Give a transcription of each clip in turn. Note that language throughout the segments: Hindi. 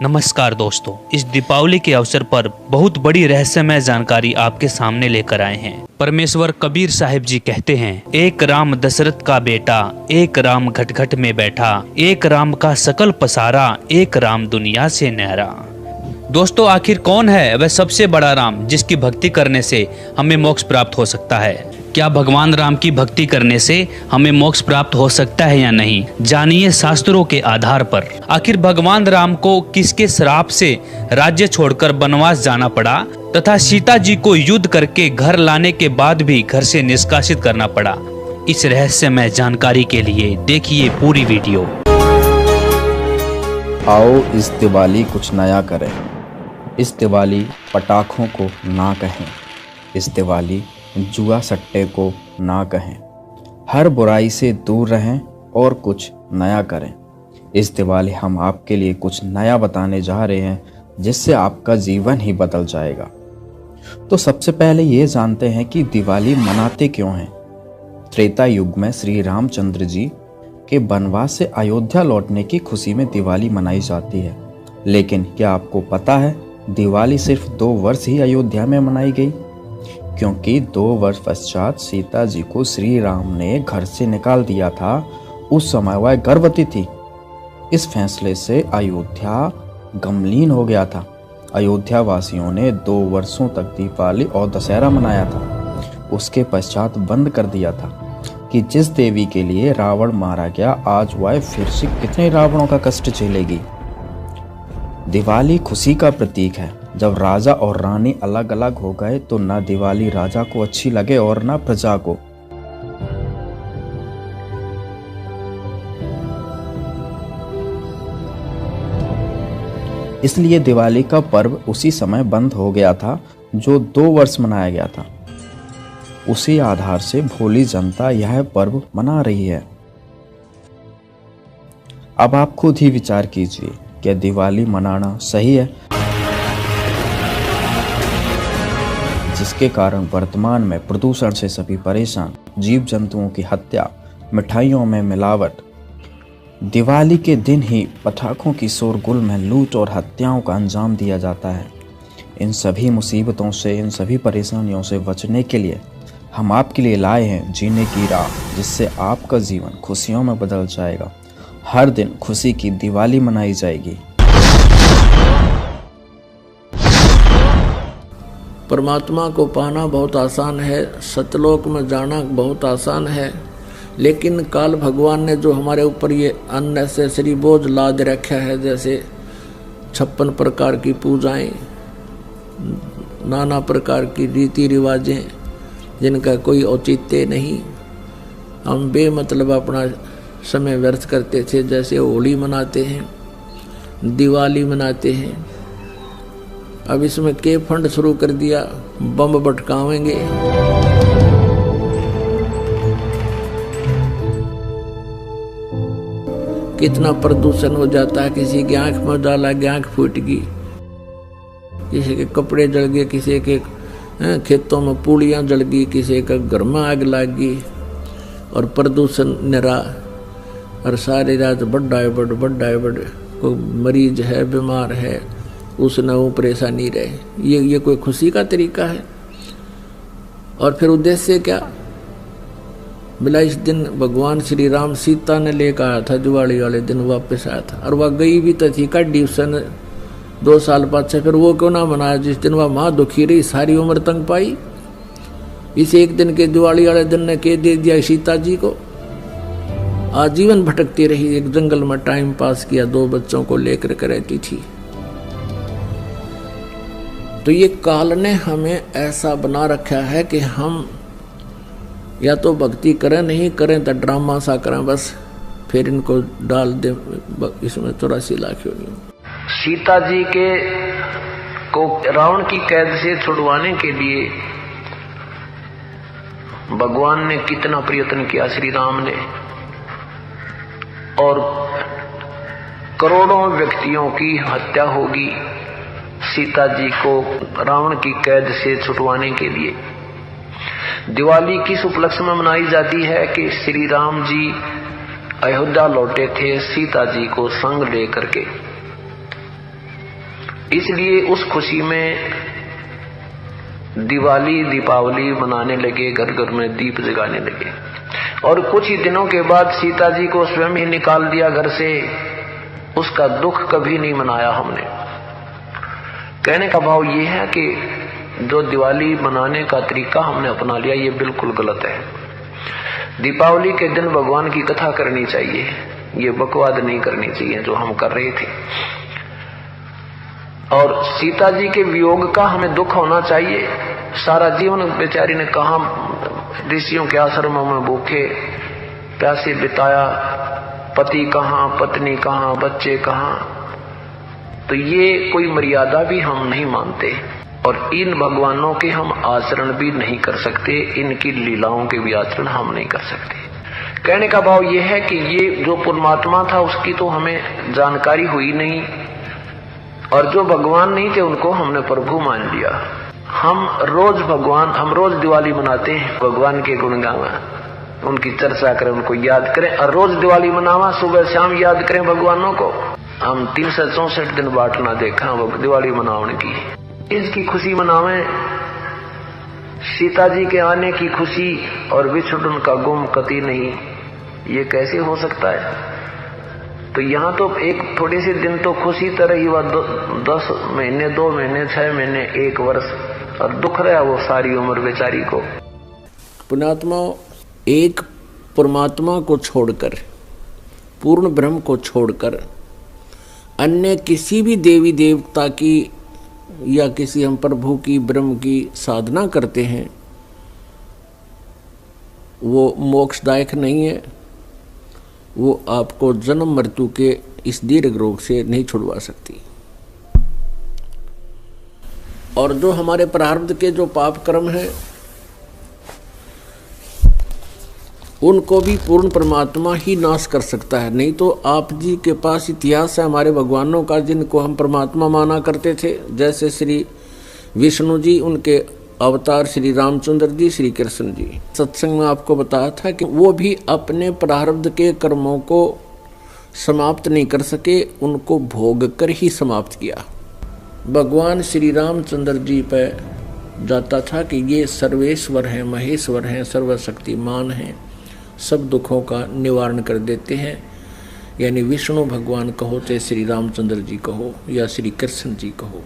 नमस्कार दोस्तों, इस दीपावली के अवसर पर बहुत बड़ी रहस्यमय जानकारी आपके सामने लेकर आए हैं। परमेश्वर कबीर साहिब जी कहते हैं, एक राम दशरथ का बेटा, एक राम घट घट में बैठा, एक राम का सकल पसारा, एक राम दुनिया से न्यारा। दोस्तों, आखिर कौन है वह सबसे बड़ा राम जिसकी भक्ति करने से हमें मोक्ष प्राप्त हो सकता है? क्या भगवान राम की भक्ति करने से हमें मोक्ष प्राप्त हो सकता है या नहीं? जानिए शास्त्रों के आधार पर। आखिर भगवान राम को किसके श्राप से राज्य छोड़कर वनवास जाना पड़ा तथा सीता जी को युद्ध करके घर लाने के बाद भी घर से निष्कासित करना पड़ा? इस रहस्यमय जानकारी के लिए देखिए पूरी वीडियो। आओ इस दिवाली कुछ नया करें। इस दिवाली पटाखों को ना कहें। इस दिवाली जुआ सट्टे को ना कहें। हर बुराई से दूर रहें और कुछ नया करें। इस दिवाली हम आपके लिए कुछ नया बताने जा रहे हैं जिससे आपका जीवन ही बदल जाएगा। तो सबसे पहले ये जानते हैं कि दिवाली मनाते क्यों हैं। त्रेता युग में श्री रामचंद्र जी के वनवास से अयोध्या लौटने की खुशी में दिवाली मनाई जाती है। लेकिन क्या आपको पता है दिवाली सिर्फ 2 वर्ष ही अयोध्या में मनाई गई, क्योंकि 2 वर्ष पश्चात सीता जी को श्री राम ने घर से निकाल दिया था। उस समय वह गर्भवती थी। इस फैसले से अयोध्या गमलीन हो गया था। अयोध्या वासियों ने 2 वर्षों तक दीपावली और दशहरा मनाया था। उसके पश्चात बंद कर दिया था कि जिस देवी के लिए रावण मारा गया, आज वह फिर से कितने रावणों का कष्ट झेलेगी। दिवाली खुशी का प्रतीक है। जब राजा और रानी अलग अलग हो गए तो न दिवाली राजा को अच्छी लगे और न प्रजा को। इसलिए दिवाली का पर्व उसी समय बंद हो गया था जो 2 वर्ष मनाया गया था। उसी आधार से भोली जनता यह पर्व मना रही है। अब आप खुद ही विचार कीजिए, क्या दिवाली मनाना सही है? जिसके कारण वर्तमान में प्रदूषण से सभी परेशान, जीव जंतुओं की हत्या, मिठाइयों में मिलावट, दिवाली के दिन ही पटाखों की शोरगुल में लूट और हत्याओं का अंजाम दिया जाता है। इन सभी मुसीबतों से, इन सभी परेशानियों से बचने के लिए हम आपके लिए लाए हैं जीने की राह, जिससे आपका जीवन खुशियों में बदल जाएगा। हर दिन खुशी की दिवाली मनाई जाएगी। परमात्मा को पाना बहुत आसान है, सतलोक में जाना बहुत आसान है, लेकिन काल भगवान ने जो हमारे ऊपर ये अननेसेसरी बोझ लाद रखा है, जैसे 56 प्रकार की पूजाएं, नाना प्रकार की रीति रिवाजें जिनका कोई औचित्य नहीं, हम बेमतलब अपना समय व्यर्थ करते थे। जैसे होली मनाते हैं, दिवाली मनाते हैं, अब इसमें के फंड शुरू कर दिया, बम भटकावेंगे। कितना प्रदूषण हो जाता है। किसी की आंख में डाला, आंख फूट गई, किसी के कपड़े जल गए, किसी के खेतों में पूड़ियाँ जल गई, किसी का घर में आग लग गई, और प्रदूषण निरा, और सारी रात बड़ा है बड़ कोई मरीज है, बीमार है, उसने वो परेशानी रहे। ये कोई खुशी का तरीका है? और फिर उद्देश्य क्या? बिला इस दिन भगवान श्री राम सीता ने लेकर आया था, दिवाली वाले दिन वापस आया था, और वह गई भी तो थी कड्डी उसने 2 साल बाद से। फिर वो क्यों ना मनाया जिस दिन वह माँ दुखी रही, सारी उम्र तंग पाई? इस एक दिन के दिवाली वाले दिन ने के दे दिया सीता जी को। आजीवन भटकती रही, एक जंगल में टाइम पास किया, 2 बच्चों को लेकर के रहती थी। तो ये काल ने हमें ऐसा बना रखा है कि हम या तो भक्ति करें, नहीं करें तो ड्रामा सा करें, बस फिर इनको डाल दे इसमें 84 लाख योनियों। सीता जी के को रावण की कैद से छुड़वाने के लिए भगवान ने कितना प्रयत्न किया, श्री राम ने, और करोड़ों व्यक्तियों की हत्या होगी सीता जी को रावण की कैद से छुड़वाने के लिए। दिवाली किस उपलक्ष्य में मनाई जाती है कि श्री राम जी अयोध्या लौटे थे सीता जी को संग लेकर के। इसलिए उस खुशी में दिवाली दीपावली मनाने लगे, घर घर में दीप जगाने लगे। और कुछ ही दिनों के बाद सीता जी को स्वयं ही निकाल दिया घर से। उसका दुख कभी नहीं मनाया हमने। कहने का भाव ये है कि जो दिवाली मनाने का तरीका हमने अपना लिया ये बिल्कुल गलत है। दीपावली के दिन भगवान की कथा करनी चाहिए, ये बकवाद नहीं करनी चाहिए जो हम कर रहे थे। और सीता जी के वियोग का हमें दुख होना चाहिए। सारा जीवन बेचारी ने कहा ऋषियों के आश्रमों में भूखे प्यासे बिताया, पति कहाँ, पत्नी कहाँ, बच्चे कहाँ। तो ये कोई मर्यादा भी हम नहीं मानते और इन भगवानों के हम आचरण भी नहीं कर सकते, इनकी लीलाओं के भी आचरण हम नहीं कर सकते। कहने का भाव यह है कि ये जो परमात्मा था उसकी तो हमें जानकारी हुई नहीं, और जो भगवान नहीं थे उनको हमने प्रभु मान लिया। हम रोज दिवाली मनाते हैं, भगवान के गुण गावा, उनकी चर्चा करें, उनको याद करें, और रोज दिवाली मनावा, सुबह शाम याद करें भगवानों को। हम 364 दिन बाट ना देखा दिवाली मनाने की, इसकी खुशी मनावें, सीता जी के आने की खुशी और विछुड़न का गुम कति नहीं। ये कैसे हो सकता है? तो यहाँ तो एक थोड़े से दिन तो खुशी तरह ही हुआ, 10 महीने, 2 महीने, 6 महीने, 1 वर्ष, और दुख रहा वो सारी उम्र बेचारी को। पुण्यात्मा, एक परमात्मा को छोड़कर, पूर्ण ब्रह्म को छोड़कर अन्य किसी भी देवी देवता की या किसी हम प्रभु की, ब्रह्म की साधना करते हैं, वो मोक्षदायक नहीं है। वो आपको जन्म मृत्यु के इस दीर्घ रोग से नहीं छुड़वा सकती। और जो हमारे प्रारब्ध के जो पाप कर्म हैं उनको भी पूर्ण परमात्मा ही नाश कर सकता है। नहीं तो आप जी के पास इतिहास है हमारे भगवानों का जिनको हम परमात्मा माना करते थे, जैसे श्री विष्णु जी, उनके अवतार श्री रामचंद्र जी, श्री कृष्ण जी। सत्संग में आपको बताया था कि वो भी अपने प्रारब्ध के कर्मों को समाप्त नहीं कर सके, उनको भोग कर ही समाप्त किया। भगवान श्री रामचंद्र जी पर जाता था कि ये सर्वेश्वर हैं, महेश्वर हैं, सर्वशक्तिमान हैं, सब दुखों का निवारण कर देते हैं। यानी विष्णु भगवान कहो, चाहे श्री रामचंद्र जी कहो या श्री कृष्ण जी कहो।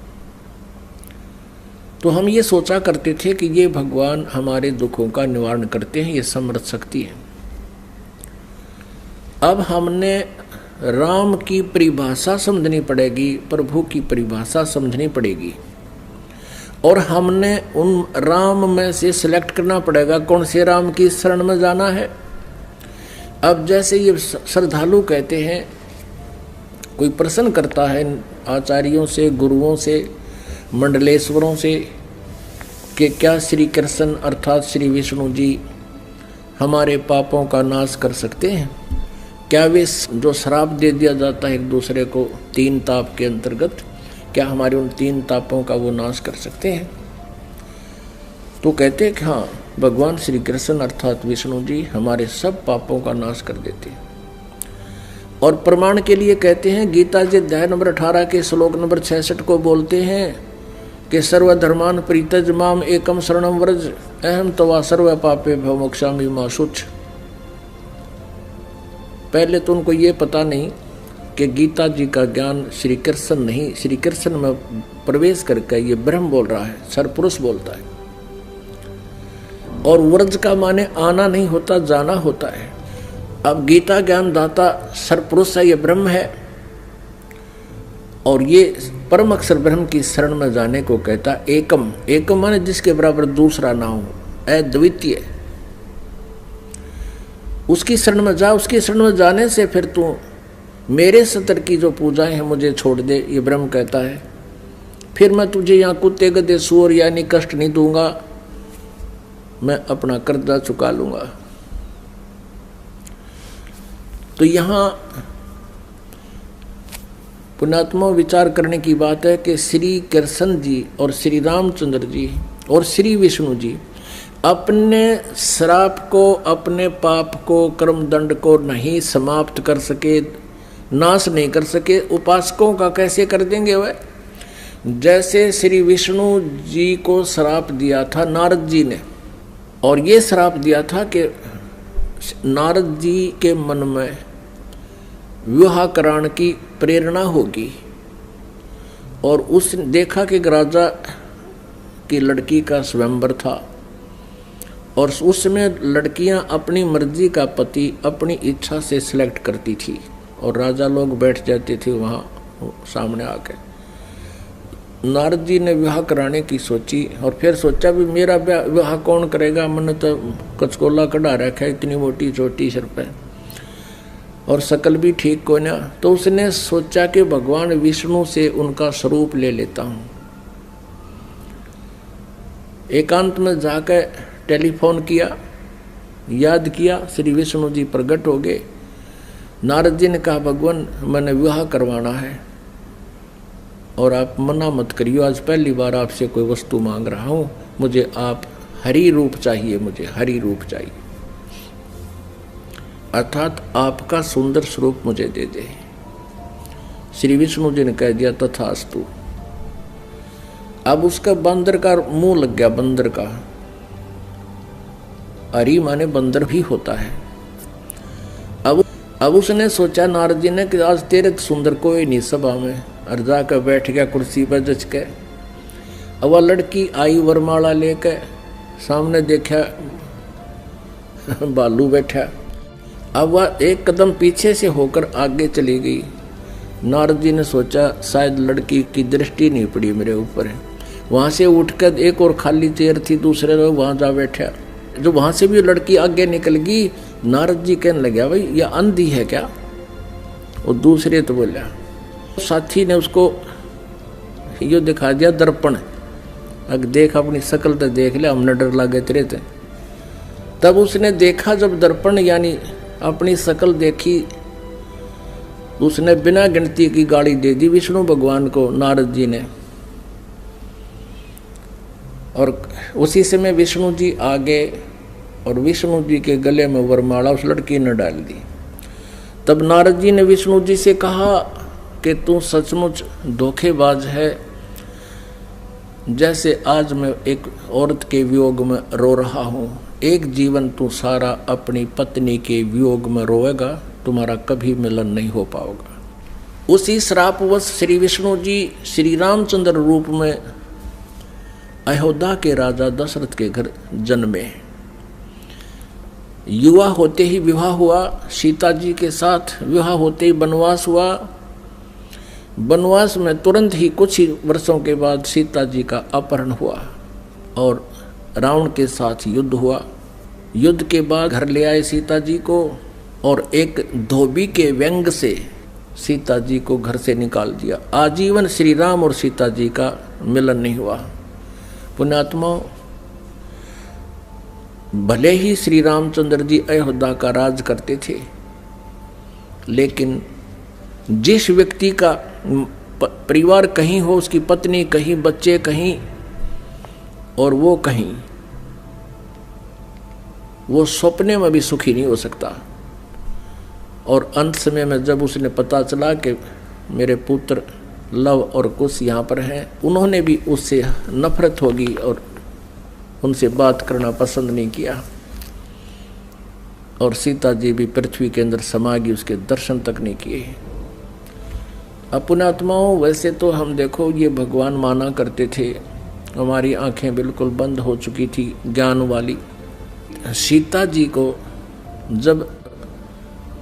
तो हम ये सोचा करते थे कि ये भगवान हमारे दुखों का निवारण करते हैं, ये समर्थ शक्ति है। अब हमने राम की परिभाषा समझनी पड़ेगी, प्रभु की परिभाषा समझनी पड़ेगी, और हमने उन राम में से सिलेक्ट करना पड़ेगा कौन से राम की शरण में जाना है। अब जैसे ये श्रद्धालु कहते हैं, कोई प्रश्न करता है आचार्यों से, गुरुओं से, मंडलेश्वरों से कि क्या श्री कृष्ण अर्थात श्री विष्णु जी हमारे पापों का नाश कर सकते हैं? क्या वे जो श्राप दे दिया जाता है एक दूसरे को 3 ताप के अंतर्गत, क्या हमारे उन 3 तापों का वो नाश कर सकते हैं? तो कहते हैं कि हाँ, भगवान श्री कृष्ण अर्थात विष्णु जी हमारे सब पापों का नाश कर देते हैं। और प्रमाण के लिए कहते हैं, गीता जी अध्याय नंबर 18 के श्लोक नंबर 66 को बोलते हैं कि सर्वधर्मान परित्यज माम एकम शरणम व्रज अहम तवा सर्व पापे भव मोक्षामि मा शुच। पहले तो उनको ये पता नहीं कि गीता जी का ज्ञान श्री कृष्ण नहीं, श्री कृष्ण में प्रवेश करके ये ब्रह्म बोल रहा है, सरपुरुष बोलता है। और व्रज का माने आना नहीं होता, जाना होता है। अब गीता ज्ञान दाता सरपुरुष है, ये ब्रह्म है, और ये परम अक्षर ब्रह्म की शरण में जाने को कहता एकम। एकम माने जिसके बराबर दूसरा ना हो, अद्वितीय। उसकी शरण में जा, उसकी शरण में जाने से फिर तू मेरे सतर की जो पूजाएं हैं मुझे छोड़ दे, ये ब्रह्म कहता है। फिर मैं तुझे यहाँ कुत्ते गधे सूअर यानी कष्ट नहीं दूंगा, मैं अपना कर्जा चुका लूंगा। तो यहाँ पुण्यात्मा विचार करने की बात है कि श्री कृष्ण जी और श्री रामचंद्र जी और श्री विष्णु जी अपने श्राप को, अपने पाप को, कर्म दंड को नहीं समाप्त कर सके, नाश नहीं कर सके। उपासकों का कैसे कर देंगे वह? जैसे श्री विष्णु जी को श्राप दिया था नारद जी ने, और ये श्राप दिया था कि नारद जी के मन में विवाह कराने की प्रेरणा होगी, और उसने देखा कि राजा की लड़की का स्वयंवर था, और उसमें लड़कियां अपनी मर्जी का पति अपनी इच्छा से सिलेक्ट करती थी, और राजा लोग बैठ जाते थे वहाँ सामने आके। नारद जी ने विवाह कराने की सोची, और फिर सोचा भी मेरा विवाह कौन करेगा, मैंने तो कचकोला कढ़ा रखा है, इतनी मोटी चोटी सिर पे, और शकल भी ठीक को ना। तो उसने सोचा कि भगवान विष्णु से उनका स्वरूप ले लेता हूँ। एकांत में जाकर टेलीफोन किया, याद किया, श्री विष्णु जी प्रकट हो गए। नारद जी ने कहा भगवान मैंने विवाह करवाना है और आप मना मत करियो, आज पहली बार आपसे कोई वस्तु मांग रहा हूँ, मुझे आप हरि रूप चाहिए, मुझे हरि रूप चाहिए, अर्थात आपका सुंदर स्वरूप मुझे दे दे। श्री विष्णु जी ने कह दिया तथास्तु। अब उसका बंदर का मुंह लग गया, बंदर का, हरि माने बंदर भी होता है। अब उसने सोचा नारद जी ने कि आज तेरे सुंदर कोई नहीं सभा में, और जाकर बैठ गया कुर्सी पर जच के। अब वह लड़की आई वरमाला लेके, सामने देखा बालू बैठा। अब वह एक कदम पीछे से होकर आगे चली गई। नारद जी ने सोचा शायद लड़की की दृष्टि नहीं पड़ी मेरे ऊपर है। वहाँ से उठकर एक और खाली चेयर थी, दूसरे लोग वहाँ जा बैठा। जो वहाँ से भी लड़की आगे निकल गई, नारद जी कहने लगे भाई यह अंधी है क्या? और दूसरे तो बोला, साथी ने उसको यो दिखा दिया दर्पण, अगर देख अपनी शक्ल तो देख ले, हमने डर लगे तेरे थे। तब उसने देखा जब दर्पण यानी अपनी शक्ल देखी, उसने बिना गिनती की गाली दे दी विष्णु भगवान को नारद जी ने। और उसी समय विष्णु जी आ गए और विष्णु जी के गले में वरमाला उस लड़की ने डाल दी। तब नारद जी ने विष्णु जी से कहा कि तू सचमुच धोखेबाज है, जैसे आज मैं एक औरत के वियोग में रो रहा हूँ, एक जीवन तू सारा अपनी पत्नी के वियोग में रोएगा, तुम्हारा कभी मिलन नहीं हो पाएगा। उसी श्रापवश श्री विष्णु जी श्री रामचंद्र रूप में अयोध्या के राजा दशरथ के घर जन्मे। युवा होते ही विवाह हुआ, सीता जी के साथ विवाह होते ही वनवास हुआ। वनवास में तुरंत ही कुछ ही वर्षों के बाद सीता जी का अपहरण हुआ और रावण के साथ युद्ध हुआ। युद्ध के बाद घर ले आए सीता जी को, और एक धोबी के व्यंग से सीता जी को घर से निकाल दिया। आजीवन श्री राम और सीता जी का मिलन नहीं हुआ। पुण्यात्माओं, भले ही श्री रामचंद्र जी अयोध्या का राज करते थे, लेकिन जिस व्यक्ति का परिवार कहीं हो, उसकी पत्नी कहीं, बच्चे कहीं और वो कहीं, वो सपने में भी सुखी नहीं हो सकता। और अंत समय में जब उसने पता चला कि मेरे पुत्र लव और कुश यहाँ पर हैं, उन्होंने भी उससे नफरत होगी और उनसे बात करना पसंद नहीं किया, और सीता जी भी पृथ्वी के अंदर समा गई, उसके दर्शन तक नहीं किए। पुण्यात्माओं, वैसे तो हम देखो ये भगवान माना करते थे, हमारी आंखें बिल्कुल बंद हो चुकी थी ज्ञान वाली। सीता जी को जब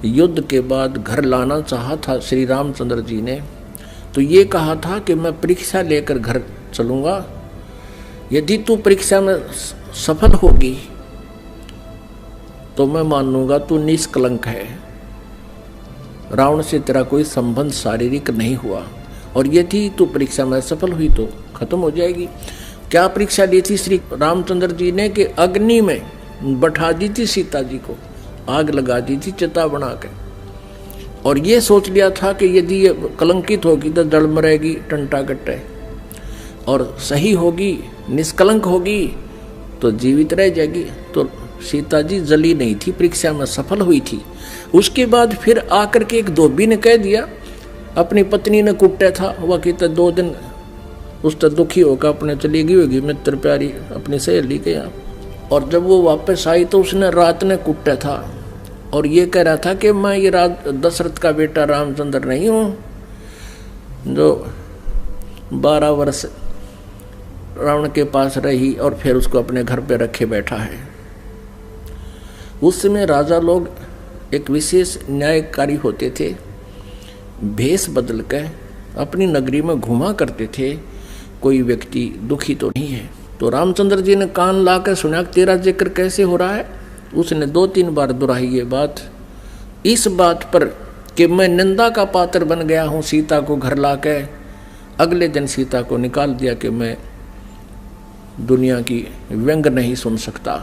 युद्ध के बाद घर लाना चाहा था श्री रामचंद्र जी ने, तो ये कहा था कि मैं परीक्षा लेकर घर चलूँगा, यदि तू परीक्षा में सफल होगी तो मैं मान लूँगा तू निष्कलंक है, रावण से तेरा कोई संबंध शारीरिक नहीं हुआ, और यदि तू परीक्षा में सफल हुई तो खत्म हो जाएगी। क्या परीक्षा ली थी श्री रामचंद्र जी ने कि अग्नि में बैठा दी थी सीता जी को, आग लगा दी थी चिता बना के, और ये सोच लिया था कि यदि ये कलंकित होगी तो जड़ मरेगी टंटा कट्टे, और सही होगी निष्कलंक होगी तो जीवित रह जाएगी। तो सीता जी जली नहीं थी, परीक्षा में सफल हुई थी। उसके बाद फिर आकर के एक धोबी ने कह दिया, अपनी पत्नी ने कुट्टा था, वह कहता 2 दिन उस तो दुखी होकर अपने चली गई होगी मित्र प्यारी अपनी सहेली के यहाँ। और जब वो वापस आई तो उसने रात ने कुटा था और ये कह रहा था कि मैं ये दशरथ का बेटा रामचंद्र नहीं हूँ जो 12 वर्ष रावण के पास रही और फिर उसको अपने घर पे रखे बैठा है। उस समय राजा लोग एक विशेष न्यायकारी होते थे, भेष बदल कर अपनी नगरी में घुमा करते थे, कोई व्यक्ति दुखी तो नहीं है। तो रामचंद्र जी ने कान ला कर सुना तेरा जिक्र कैसे हो रहा है। उसने 2-3 बार दोहराई ये बात, इस बात पर कि मैं निंदा का पात्र बन गया हूँ सीता को घर ला के। अगले दिन सीता को निकाल दिया कि मैं दुनिया की व्यंग नहीं सुन सकता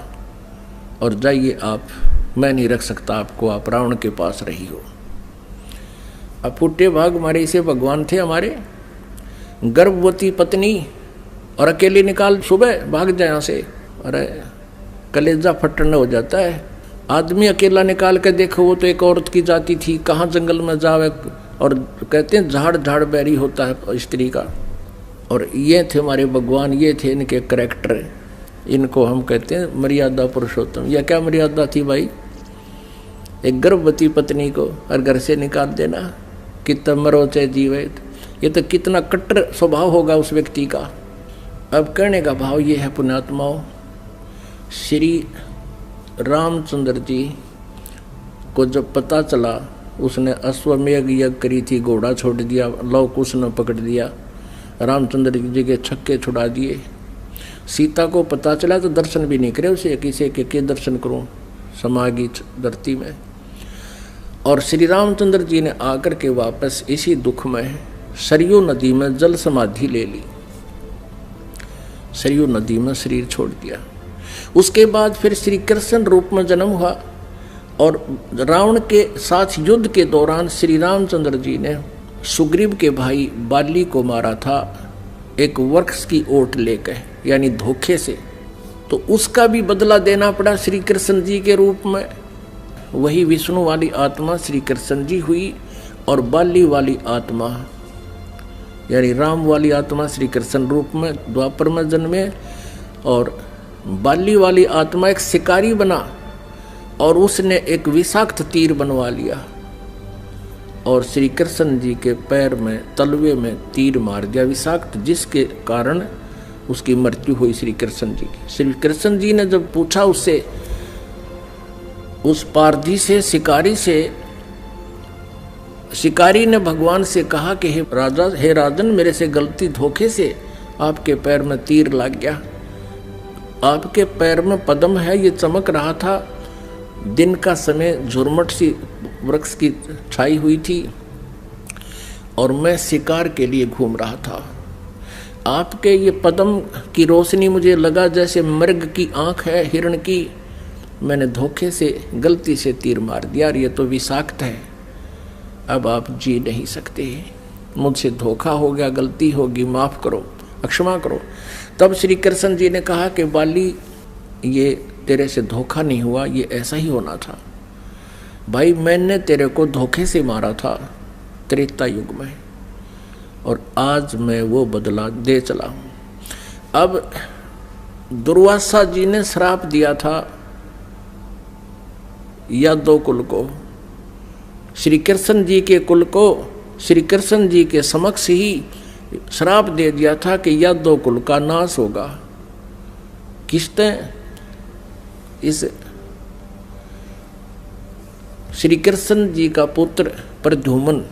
और जाइए आप, मैं नहीं रख सकता आपको, आप रावण के पास रही हो। अब फूटे भाग हमारे इसे भगवान थे हमारे, गर्भवती पत्नी और अकेली निकाल सुबह भाग जाए यहाँ से, अरे कलेजा फटना हो जाता है। आदमी अकेला निकाल के देखो, वो तो एक औरत की जाति थी, कहाँ जंगल में जावे, और कहते हैं झाड़ झाड़ बैरी होता है स्त्री का। और ये थे हमारे भगवान, ये थे इनके करैक्टर, इनको हम कहते हैं मर्यादा पुरुषोत्तम। यह क्या मर्यादा थी भाई, एक गर्भवती पत्नी को और घर से निकाल देना, कितना मरो चाहे जीवे, ये तो कितना कट्टर स्वभाव होगा उस व्यक्ति का। अब कहने का भाव ये है पुण्यात्माओं, श्री रामचंद्र जी को जब पता चला, उसने अश्वमेघ यज्ञ करी थी, घोड़ा छोड़ दिया, लव कुश ने पकड़ दिया, रामचंद्र जी के छक्के छुड़ा दिए। सीता को पता चला तो दर्शन भी नहीं करे उसे, किसी के दर्शन करूं समागी धरती में। और श्री रामचंद्र जी ने आकर के वापस इसी दुख में सरयू नदी में जल समाधि ले ली, सरयू नदी में शरीर छोड़ दिया। उसके बाद फिर श्री कृष्ण रूप में जन्म हुआ और रावण के साथ युद्ध के दौरान श्री रामचंद्र जी ने सुग्रीव के भाई बाली को मारा था एक वृक्ष की ओट लेकर, यानी धोखे से। तो उसका भी बदला देना पड़ा श्री कृष्ण जी के रूप में। वही विष्णु वाली आत्मा श्री कृष्ण जी हुई और बाली वाली आत्मा यानी राम वाली आत्मा श्री कृष्ण रूप में द्वापर में जन्मे। और बाली वाली आत्मा एक शिकारी बना और उसने एक विषाक्त तीर बनवा लिया और श्री कृष्ण जी के पैर में तलवे में तीर मार दिया विषाक्त, जिसके कारण उसकी मृत्यु हुई श्री कृष्ण जी की। श्री कृष्ण जी ने जब पूछा उससे, उस पारधी से, शिकारी से, शिकारी ने भगवान से कहा कि हे राजा, हे राजन, मेरे से गलती धोखे से आपके पैर में तीर लग गया। आपके पैर में पद्म है, ये चमक रहा था, दिन का समय झुरमट सी वृक्ष की छाई हुई थी और मैं शिकार के लिए घूम रहा था। आपके ये पद्म की रोशनी मुझे लगा जैसे मृग की आंख है हिरण की, मैंने धोखे से गलती से तीर मार दिया और ये तो विषाक्त है, अब आप जी नहीं सकते, मुझसे धोखा हो गया, गलती होगी, माफ करो, क्षमा करो। तब श्री कृष्ण जी ने कहा कि बाली, ये तेरे से धोखा नहीं हुआ, ये ऐसा ही होना था भाई, मैंने तेरे को धोखे से मारा था त्रेता युग में और आज मैं वो बदला दे चला हूं। अब दुर्वासा जी ने श्राप दिया था यादव कुल को, श्री कृष्ण जी के कुल को श्री कृष्ण जी के समक्ष ही श्राप दे दिया था कि यादव कुल का नाश होगा। किसने? इस श्री कृष्ण जी का पुत्र प्रद्युम्न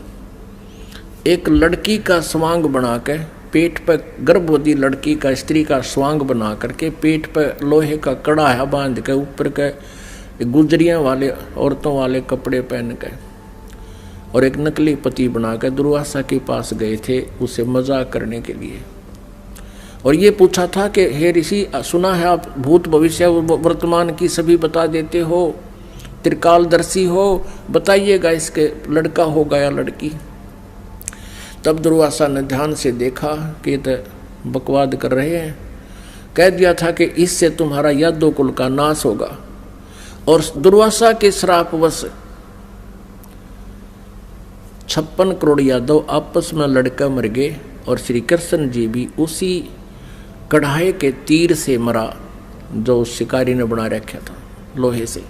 एक लड़की का स्वांग बनाकर पेट पर, गर्भवती लड़की का, स्त्री का स्वांग बना करके पेट पर लोहे का कड़ा बांध के ऊपर के गुजरियां वाले औरतों वाले कपड़े पहन के और एक नकली पति बनाकर दुर्वासा के पास गए थे उसे मजाक करने के लिए। और ये पूछा था कि हे ऋषि, सुना है आप भूत भविष्य वर्तमान की सभी बता देते हो, त्रिकालदर्शी हो, बताइएगा इसके लड़का होगा या लड़की। तब दुर्वासा ने ध्यान से देखा कि ये तो बकवाद कर रहे हैं, कह दिया था कि इससे तुम्हारा यादव कुल का नाश होगा। और दुर्वासा के श्रापवश 56 करोड़ यादव आपस में लड़कर मर गए और श्री कृष्ण जी भी उसी कढ़ाई के तीर से मरा जो उस शिकारी ने बना रखा था लोहे से।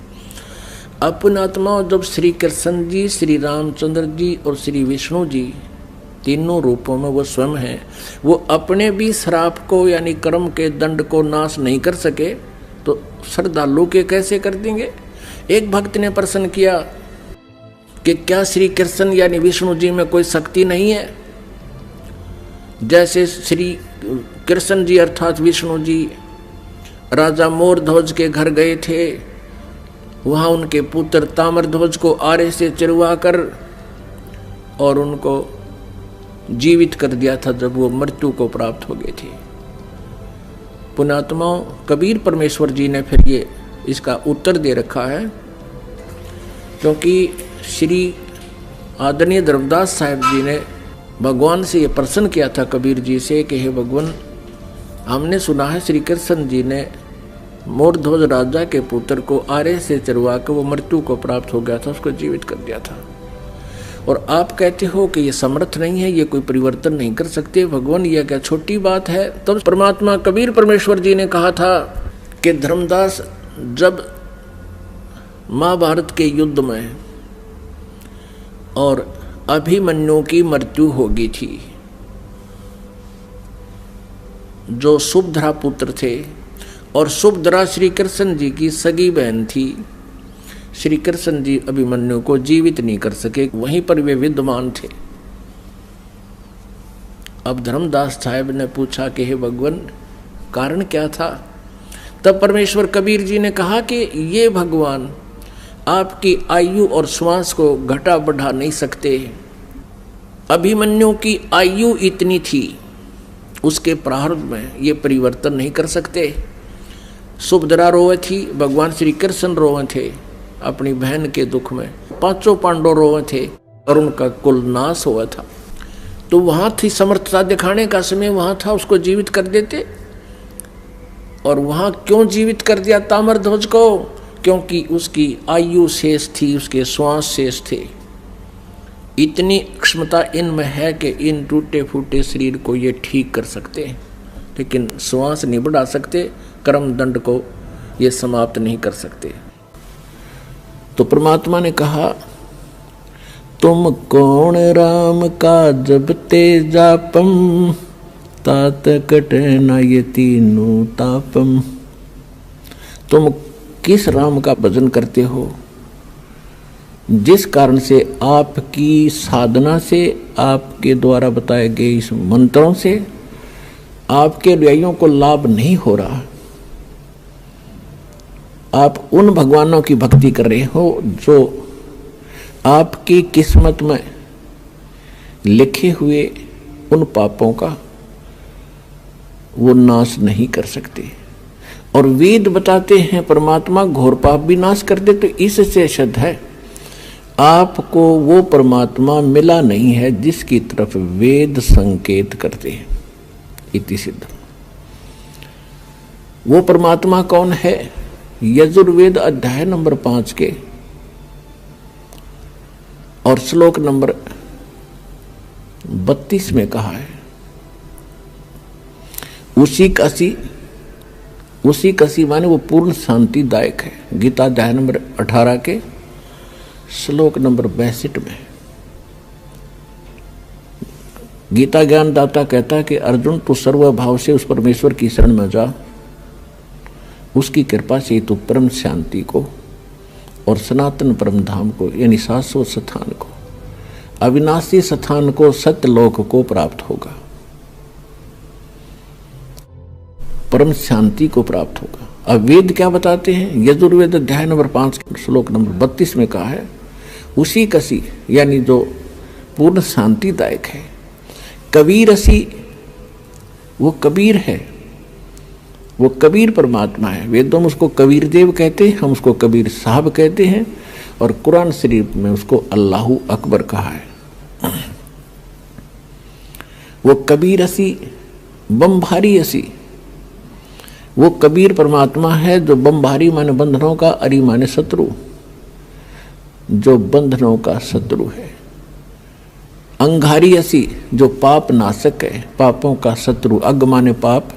अपने आत्माओं, जब श्री कृष्ण जी, श्री रामचंद्र जी और श्री विष्णु जी तीनों रूपों में वो स्वयं हैं, वो अपने भी श्राप को यानी कर्म के दंड को नाश नहीं कर सके तो श्रद्धालु के कैसे कर देंगे। एक भक्त ने प्रश्न किया कि क्या श्री कृष्ण यानी विष्णु जी में कोई शक्ति नहीं है? जैसे श्री कृष्ण जी अर्थात विष्णु जी राजा मोरध्वज के घर गए थे, वहां उनके पुत्र ताम्रध्वज को आरे से चिरवा कर और उनको जीवित कर दिया था जब वो मृत्यु को प्राप्त हो गए थे। पुण्यात्माओं, कबीर परमेश्वर जी ने फिर ये इसका उत्तर दे रखा है, क्योंकि श्री आदरणीय धर्मदास साहिब जी ने भगवान से ये प्रश्न किया था कबीर जी से कि हे भगवान, हमने सुना है श्री कृष्ण जी ने मोरध्वज राजा के पुत्र को आरे से चरवा कर वो मृत्यु को प्राप्त हो गया था, उसको जीवित कर दिया था, और आप कहते हो कि ये समर्थ नहीं है, ये कोई परिवर्तन नहीं कर सकते। भगवान, यह क्या छोटी बात है? तब परमात्मा कबीर परमेश्वर जी ने कहा था कि धर्मदास, जब महाभारत के युद्ध में और अभिमन्यु की मृत्यु हो गई थी, जो सुभद्रा पुत्र थे, और सुभद्रा श्री कृष्ण जी की सगी बहन थी, श्री कृष्ण जी अभिमन्यु को जीवित नहीं कर सके, वहीं पर वे विद्यमान थे। अब धर्मदास साहब ने पूछा कि हे भगवान, कारण क्या था? तब परमेश्वर कबीर जी ने कहा कि ये भगवान आपकी आयु और श्वास को घटा बढ़ा नहीं सकते। अभिमन्यु की आयु इतनी थी, उसके प्रारब्ध में ये परिवर्तन नहीं कर सकते। सुभद्रा रोए थी, भगवान श्री कृष्ण रोए थे अपनी बहन के दुख में, पांचों पांडव रोए थे और उनका कुल नाश हुआ था। तो वहां थी समर्थता दिखाने का समय, वहां था, उसको जीवित कर देते। और वहां क्यों जीवित कर दिया ताम्रध्वज को? क्योंकि उसकी आयु शेष थी, उसके श्वास शेष थे। इतनी क्षमता इनमें है कि इन टूटे फूटे शरीर को ये ठीक कर सकते हैं, लेकिन श्वास नहीं बढ़ा सकते, कर्म दंड को ये समाप्त नहीं कर सकते। तो परमात्मा ने कहा, तुम कौन राम का जब तेजापम, तात कटे न ये तीनों तापम। तुम किस राम का भजन करते हो जिस कारण से आपकी साधना से, आपके द्वारा बताए गए इस मंत्रों से आपके अनुयायियों को लाभ नहीं हो रहा। आप उन भगवानों की भक्ति कर रहे हो जो आपकी किस्मत में लिखे हुए उन पापों का वो नाश नहीं कर सकते। और वेद बताते हैं परमात्मा घोर पाप भी नाश कर दे। तो इससे सिद्ध है आपको वो परमात्मा मिला नहीं है जिसकी तरफ वेद संकेत करते हैं। इति सिद्ध। वो परमात्मा कौन है? यजुर्वेद अध्याय नंबर 5 के और श्लोक नंबर 32 में कहा है, उसी कसी माने वो पूर्ण शांतिदायक है। गीता अध्याय नंबर 18 के श्लोक नंबर 62 में गीता ज्ञानदाता कहता है कि अर्जुन, तू सर्वभाव से उस परमेश्वर की शरण में जा, उसकी कृपा से तू परम शांति को और सनातन परम धाम को यानी शाश्वत स्थान को, अविनाशी स्थान को, सत्यलोक को प्राप्त होगा, परम शांति को प्राप्त होगा। अब वेद क्या बताते हैं? यजुर्वेद अध्याय नंबर 5 श्लोक नंबर 32 में कहा है, उसी कसी यानी जो पूर्ण शांतिदायक है। कबीर असी, वो कबीर है, वो कबीर परमात्मा है। वेदों में उसको कबीर देव कहते हैं, हम उसको कबीर साहब कहते हैं, और कुरान शरीफ में उसको अल्लाहु अकबर कहा है। वो कबीर असी, बमभारी असी, वो कबीर परमात्मा है जो बमभारी माने बंधनों का, अरी माने शत्रु, जो बंधनों का शत्रु है। अंगारी असी जो पाप नाशक है, पापों का शत्रु। अग माने पाप,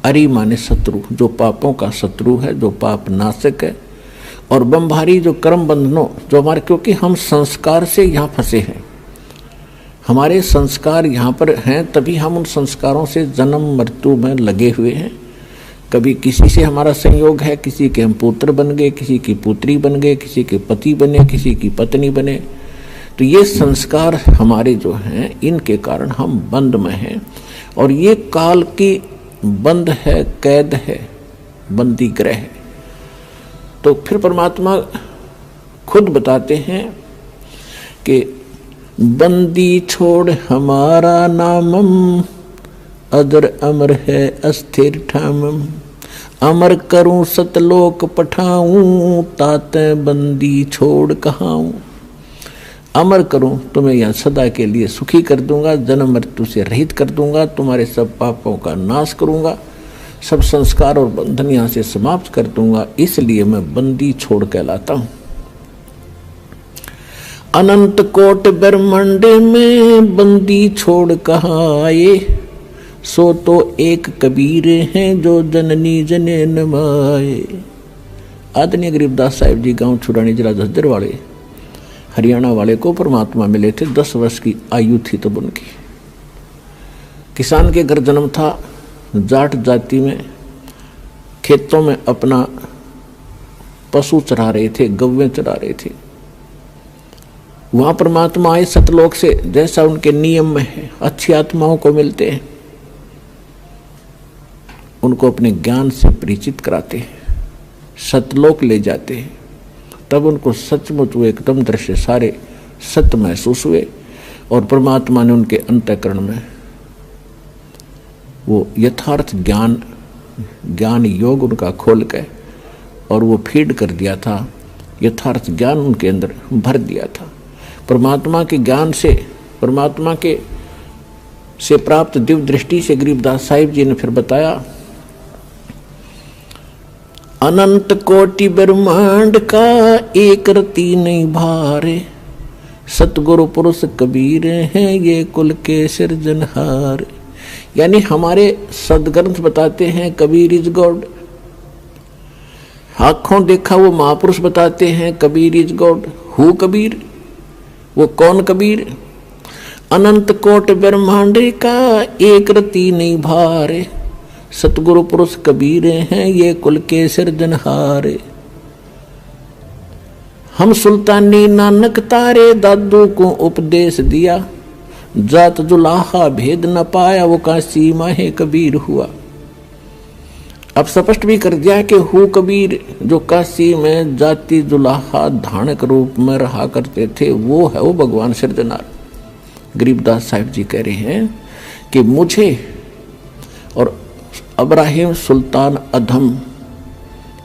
अरि माने शत्रु, जो पापों का शत्रु है, जो पाप नाशक है। और बंभारी जो कर्म बंधनों, जो हमारे, क्योंकि हम संस्कार से यहाँ फंसे हैं, हमारे संस्कार यहाँ पर हैं, तभी हम उन संस्कारों से जन्म मृत्यु में लगे हुए हैं। कभी किसी से हमारा संयोग है, किसी के हम पुत्र बन गए, किसी की पुत्री बन गए, किसी के पति बने, किसी की पत्नी बने। तो ये संस्कार हमारे जो हैं, इनके कारण हम बंद में हैं। और ये काल की बंद है, कैद है, बंदी ग्रह है। तो फिर परमात्मा खुद बताते हैं कि बंदी छोड़ हमारा नामम, अदर अमर है अस्थिर ठामम। अमर करूं सतलोक पठाऊं, ताते बंदी छोड़ कहाऊं। अमर करूं, तुम्हें यहाँ सदा के लिए सुखी कर दूंगा, जन्म मृत्यु से रहित कर दूंगा, तुम्हारे सब पापों का नाश करूंगा, सब संस्कार और बंधन यहाँ से समाप्त कर दूंगा, इसलिए मैं बंदी छोड़ कहलाता हूं। अनंत कोट ब्रह्मांड में बंदी छोड़ कहाँ आए, सो तो एक कबीर हैं जो जननी जने नमाए। आदरणीय गरीबदास साहिब जी गांव छुड़ानी जिला झज्जर वाले, हरियाणा वाले को परमात्मा मिले थे। 10 वर्ष की आयु थी तब उनकी। किसान के घर जन्म था, जाट जाति में, खेतों में अपना पशु चरा रहे थे, गव्वें चरा रहे थे। वहां परमात्मा आए सतलोक से, जैसा उनके नियम में है, अच्छी आत्माओं को मिलते हैं, उनको अपने ज्ञान से परिचित कराते हैं, सतलोक ले जाते हैं। तब उनको सचमुच वो एकदम दृश्य सारे सत्य महसूस हुए और परमात्मा ने उनके अंतःकरण में वो यथार्थ ज्ञान योग उनका खोल के और वो फीड कर दिया था, यथार्थ ज्ञान उनके अंदर भर दिया था। परमात्मा के ज्ञान से, परमात्मा के से प्राप्त दिव्य दृष्टि से गरीबदास साहिब जी ने फिर बताया, अनंत कोटि ब्रह्मांड का एक रति नहीं भारे, सतगुरु पुरुष कबीर हैं ये कुल के सिरजनहार। यानी हमारे सदग्रंथ बताते हैं कबीर इज गॉड, आंखों देखा वो महापुरुष बताते हैं Kabir is God. Who Kabir, वो कौन कबीर? अनंत कोट ब्रह्मांड का एक रति नहीं भारे, सतगुरु पुरुष कबीर हैं ये कुल के सिरजनहारे। हम सुल्तानी नानक तारे, दादू को उपदेश दिया, जात जुलाहा भेद न पाया, वो काशी माहे कबीर हुआ। अब स्पष्ट भी कर दिया कि हु कबीर, जो काशी में जाति जुलाहा धानक रूप में रहा करते थे, वो है वो भगवान सिरजनहार। गरीबदास साहिब जी कह रहे हैं कि मुझे और इब्राहिम सुल्तान अधम,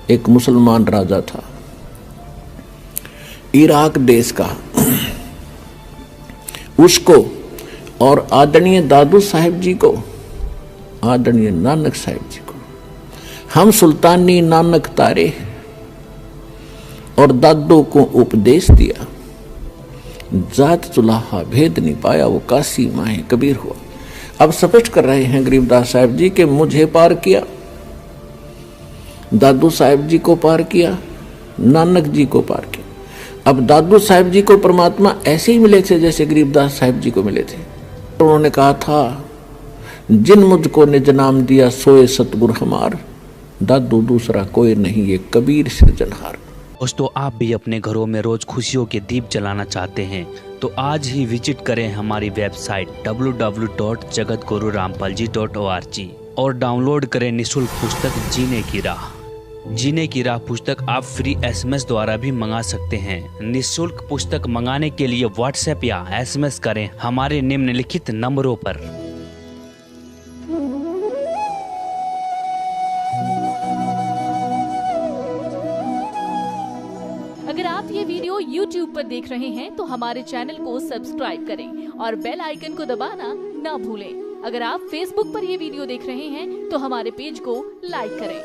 एक मुसलमान राजा था इराक देश का, उसको और आदरणीय दादू साहिब जी को, आदरणीय नानक साहिब जी को हम सुल्तानी नानक तारे और दादू को उपदेश दिया, जात चुलाहा भेद नहीं पाया, वो काशी माहे कबीर हुआ। अब स्पष्ट कर रहे हैं गरीबदास साहिब जी कि मुझे पार किया, दादू साहिब जी को पार किया, नानक जी को पार किया। अब दादू साहिब जी को परमात्मा ऐसे ही मिले थे जैसे गरीबदास साहिब जी को मिले थे। तो उन्होंने कहा था, जिन मुझको निज नाम दिया सोए सतगुरु हमार, दादू दूसरा कोई नहीं ये कबीर सिरजनहार। दोस्तों, आप भी अपने घरों में रोज खुशियों के दीप जलाना चाहते हैं तो आज ही विजिट करें हमारी वेबसाइट www.jagatgururampalji.org और डाउनलोड करें निःशुल्क पुस्तक जीने की राह। जीने की राह पुस्तक आप फ्री SMS द्वारा भी मंगा सकते हैं। निःशुल्क पुस्तक मंगाने के लिए व्हाट्सएप या SMS करें हमारे निम्नलिखित नंबरों पर। अगर आप ये वीडियो YouTube पर देख रहे हैं तो हमारे चैनल को सब्सक्राइब करें और बेल आइकन को दबाना ना भूलें। अगर आप Facebook पर ये वीडियो देख रहे हैं तो हमारे पेज को लाइक करें।